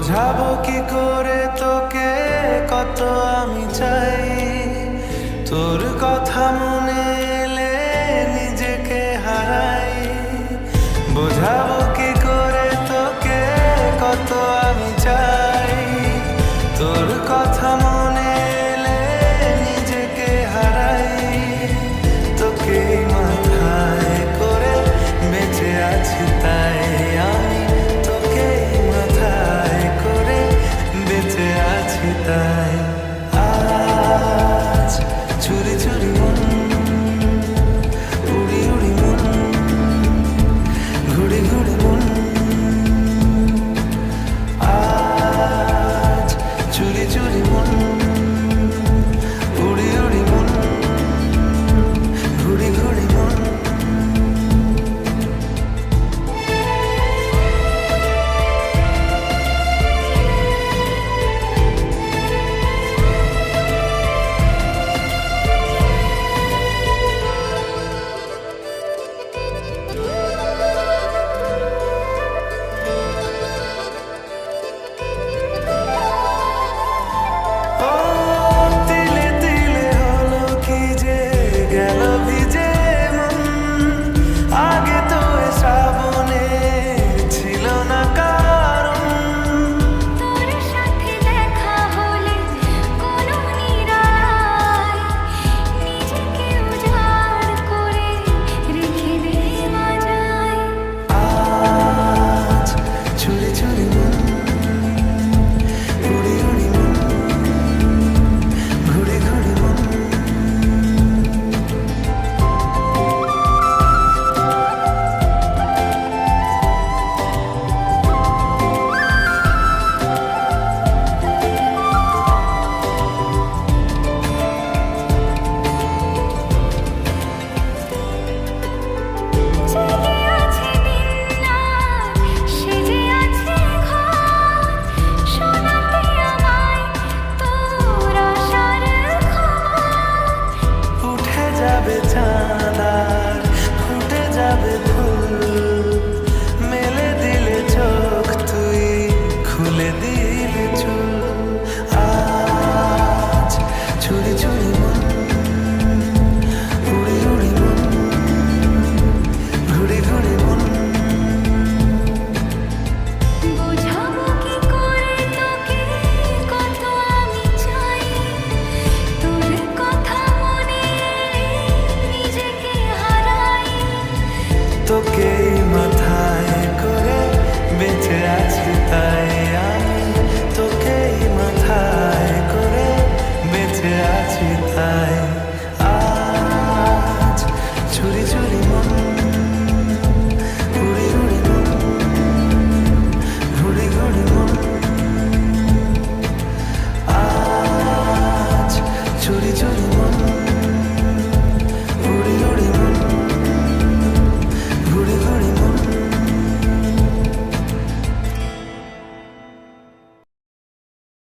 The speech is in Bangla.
বোঝাবো কি করে তোকে কত আমি চাই, তোর কথা মনে এলে নিজেকে হারাই। বোঝাবো কি করে তোকে কত আমি চাই, তোর কথা মনে এলে নিজেকে হারাই। তোকে মাথায় করে বেঁচে আছি তাই আমি, তোকে মাথায় করে বেঁচে আছি তাই। আজ চুরি চুরি মন, উড়ি উড়ি মন, ঘুড়ি ঘুড়ি মন। আজ চুরি চুরি মন, উড়ি উড়ি মন, ঘুড়ি ঘুড়ি মন। Time